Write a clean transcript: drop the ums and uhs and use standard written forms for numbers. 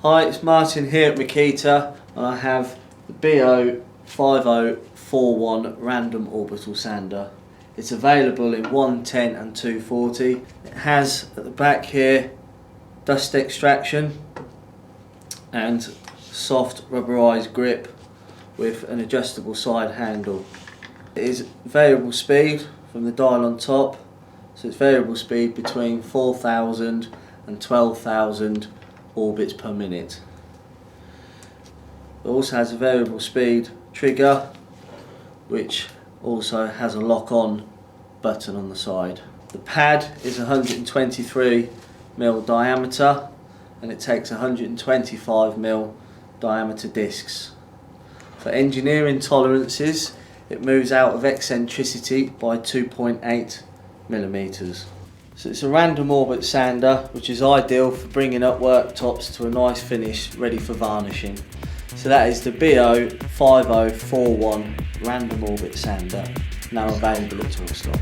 Hi, it's Martin here at Makita, and I have the BO5041 random orbital sander. It's available in 110 and 240. It has at the back here dust extraction and soft rubberized grip with an adjustable side handle. It is variable speed from the dial on top, so it's variable speed between 4,000 and 12,000 orbits per minute. It also has a variable speed trigger, which also has a lock-on button on the side. The pad is 123mm diameter, and it takes 125mm diameter discs. For engineering tolerances, it moves out of eccentricity by 2.8mm. So it's a random orbit sander, which is ideal for bringing up worktops to a nice finish ready for varnishing. So that is the BO5041 random orbit sander, now available at Toolstop.